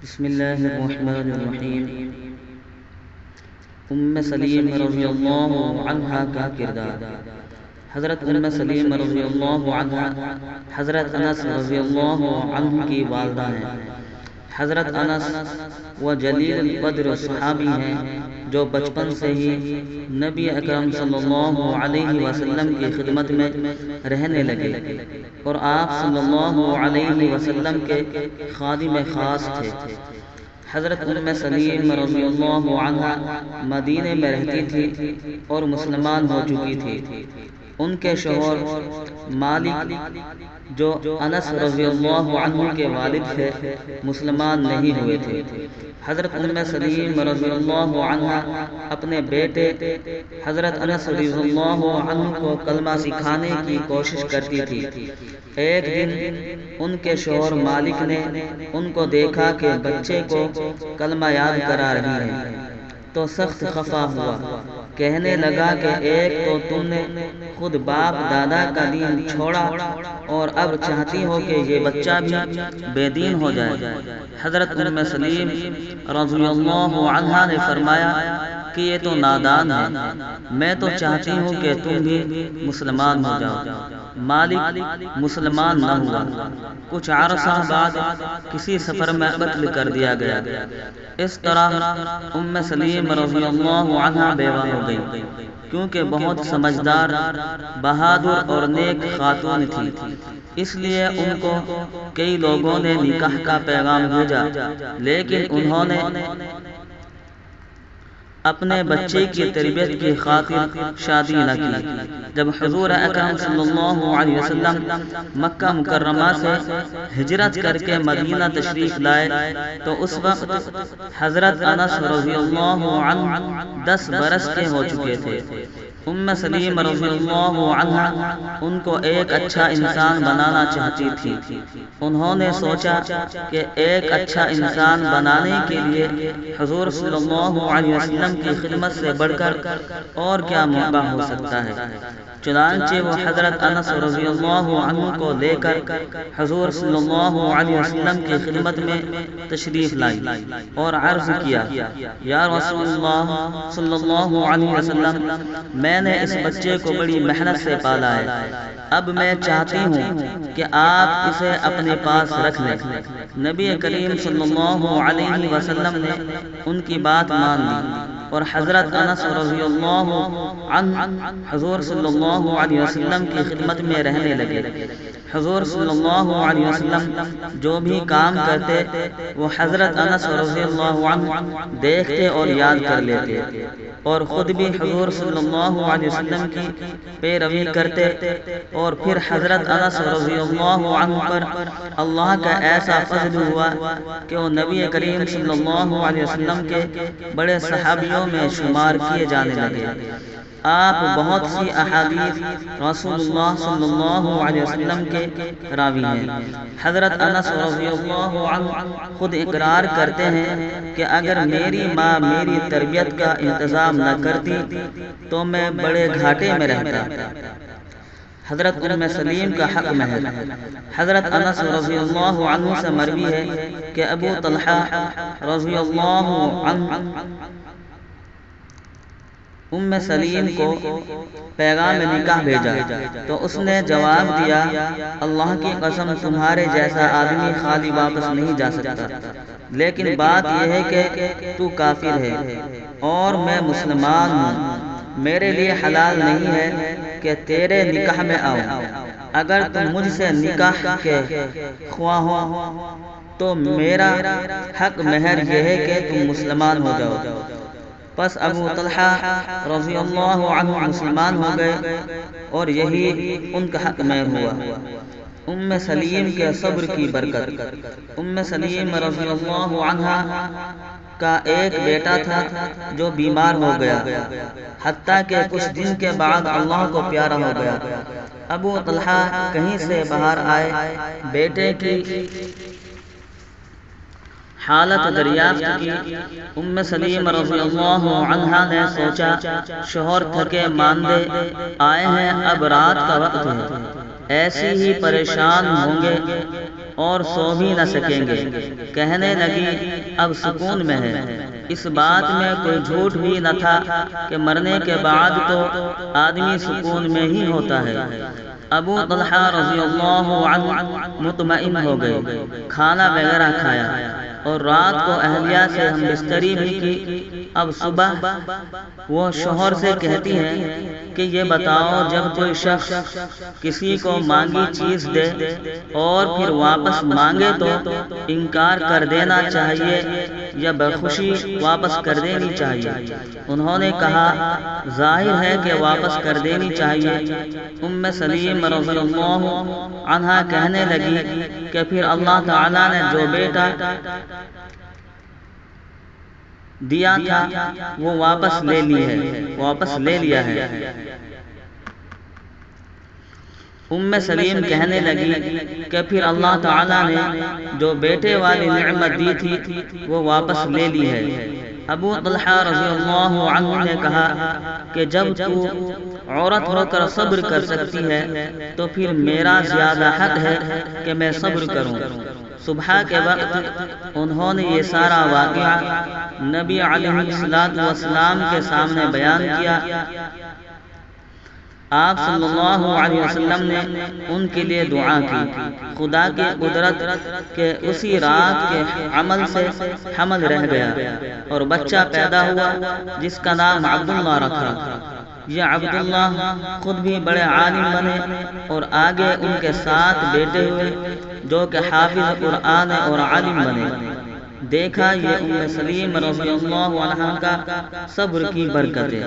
بسم اللہ الرحمن الرحیم۔ سلیم رضی اللہ عنہ کا کردار۔ حضرت سلیم رضی اللہ عنہ حضرت انس رضی اللہ عنہ کی والدہ ہیں۔ حضرت انس وہ جلیل القدر صحابی ہیں جو بچپن سے ہی نبی اکرم صلی اللہ علیہ وسلم کی خدمت میں رہنے لگے اور آپ صلی اللہ علیہ وسلم کے خادم خاص تھے۔ حضرت سلیم رضی اللہ عنہ مدینے میں رہتی تھی اور مسلمان ہو چکی تھی۔ ان کے شوہر مالک جو انس رضی اللہ عنہ کے والد تھے مسلمان نہیں ہوئے تھے۔ حضرت سلیم رضی اللہ عنہ اپنے بیٹے حضرت انس رضی اللہ عنہ کو کلمہ سکھانے کی کوشش کرتی تھی۔ ایک دن ان کے شوہر مالک نے ان کو دیکھا کہ بچے کو کلمہ یاد کرا رہی ہے تو سخت خفا ہوا۔ کہنے لگا کہ ایک تو تم نے خود باپ دادا کا دین چھوڑا اور اب چاہتی ہو کہ یہ بچہ بھی بے دین ہو جائے۔ حضرت سلیم رضی اللہ عنہ نے فرمایا کہ یہ تو نادان ہے، میں تو چاہتی ہوں کہ تم بھی مسلمان ہو جاؤ۔ مالک مسلمان نہ ہوا۔ کچھ عرصہ بعد کسی سفر میں قتل کر دیا گیا۔ اس طرح سلیم رضی اللہ عنہ بیوہ ہو گئی، کیونکہ بہت سمجھدار، بہادر اور نیک خاتون تھی، اس لیے ان کو کئی لوگوں نے نکاح کا پیغام بھیجا، لیکن انہوں نے اپنے بچے کی تربیت کی خاطر شادی نہ کی۔ جب حضور اکرم صلی اللہ علیہ وسلم مکہ مکرمہ سے ہجرت کر کے مدینہ تشریف لائے تو اس وقت حضرت انس رضی اللہ عنہ 10 برس کے ہو چکے تھے۔ سلیم رضی اللہ عنہ ان کو ایک اچھا انسان بنانا چاہتی تھی۔ انہوں نے سوچا کہ ایک اچھا انسان بنانے کے لیے حضور صلی اللہ علیہ وسلم کی خدمت سے بڑھ کر اور کیا موقع ہو سکتا ہے۔ چنانچہ وہ حضرت انس رضی اللہ عنہ کو لے کر حضور صلی اللہ علیہ وسلم کی خدمت میں تشریف لائی اور عرض کیا، یا رسول اللہ صلی اللہ علیہ وسلم، میں نے اس بچے کو بڑی محنت سے پالا ہے، اب میں چاہتی ہوں کہ آپ اسے اپنے پاس رکھ لیں۔ نبی کریم صلی اللہ علیہ وسلم نے ان کی بات مان لی اور حضرت انس رضی اللہ عنہ حضور صلی اللہ علیہ وسلم کی خدمت میں رہنے لگے۔ حضور صلی اللہ علیہ وسلم جو بھی کام کرتے وہ حضرت انس رضی اللہ عنہ دیکھتے اور یاد کر لیتے اور خود بھی حضور صلی اللہ علیہ وسلم کی پیروی کرتے، اور پھر حضرت انس رضی اللہ عنہ پر اللہ کا ایسا فضل ہوا کہ وہ نبی کریم صلی اللہ علیہ وسلم کے بڑے صحابیوں میں شمار کیے جانے لگے۔ آپ بہت سی احادیث رسول اللہ صلی اللہ علیہ وسلم کے راوی ہیں۔ حضرت انس رضی اللہ عنہ خود اقرار کرتے ہیں کہ اگر میری ماں میری تربیت کا انتظام نہ کرتی تو میں بڑے گھاٹے میں رہتا۔ حضرت سلیم کا حق مہر۔ حضرت انس رضی اللہ عنہ سے مروی ہے کہ ابو طلحہ رضی اللہ عنہ سلیم کو پیغام نکاح بھیجا تو اس نے جواب دیا، اللہ کی قسم تمہارے جیسا آدمی خالی واپس نہیں جا سکتا، لیکن بات یہ ہے کہ تو کافر ہے اور میں مسلمان ہوں، میرے لیے حلال نہیں ہے کہ تیرے نکاح میں آؤں، اگر تم مجھ سے نکاح کے خواہ ہو تو میرا حق مہر یہ ہے کہ تم مسلمان ہو جاؤ۔ پس ابو طلحہ رضی اللہ عنہ مسلمان ہو گئے اور یہی ان کا حق مہر ہوا۔ سلیم کے صبر کی برکت۔ سلیم رضی اللہ عنہ کا ایک بیٹا تھا جو بیمار ہو گیا، حتیٰ کہ کچھ دن کے بعد اللہ کو پیارا ہو گیا۔ ابو طلحہ کہیں سے باہر آئے، بیٹے کی حالت دریافت کی۔ سلیم رضی اللہ عنہ نے سوچا شوہر تھکے ماندے آئے ہیں، اب رات کا وقت ہے، ایسی ہی پریشان ہوں گے اور سو بھی نہ سکیں گے۔ کہنے لگی اب سکون میں ہے۔ اس بات میں کوئی جھوٹ بھی نہ تھا کہ مرنے کے بعد تو آدمی سکون میں ہی ہوتا ہے۔ ابو طلحہ رضی اللہ عنہ مطمئن ہو گئے، کھانا وغیرہ کھایا اور رات کو اہلیہ سے ہم بستری بھی کی۔ اب صبح وہ شوہر سے کہتی ہے کہ یہ بتاؤ، جب کوئی شخص کسی کو مانگی چیز دے اور پھر واپس مانگے تو انکار کر دینا چاہیے یا بخوشی واپس کر دینی چاہیے؟ انہوں نے کہا ظاہر ہے کہ واپس کر دینی چاہیے۔ ام سلیم رضی اللہ عنہا کہنے لگی کہ پھر اللہ تعالیٰ نے جو بیٹا دیا تھا وہ واپس لے لیا ہے۔ ام سلیم کہنے لگی کہ پھر اللہ تعالیٰ نے جو بیٹے والی نعمت دی تھی وہ واپس لے لی ہے۔ ابو طلحہ رضی اللہ عنہ نے کہا کہ جب تو عورت ہو کر صبر کر سکتی ہے تو پھر میرا زیادہ حق ہے کہ میں صبر کروں۔ صبح کے وقت انہوں نے یہ سارا واقعہ نبی علیہ السلام کے سامنے بیان کیا۔ آپ صلی اللہ علیہ وسلم نے ان کے لیے دعا کی۔ خدا کی قدرت کہ اسی رات کے عمل سے حمل رہ گیا اور بچہ پیدا ہوا جس کا نام عبداللہ رکھا۔ یہ عبداللہ خود بھی بڑے عالم بنے اور آگے ان کے 7 بیٹے ہوئے جو کہ حافظ قرآن اور عالم بنے۔ دیکھا یہ ام سلیم رضی اللہ عنہا کا صبر کی برکت ہے۔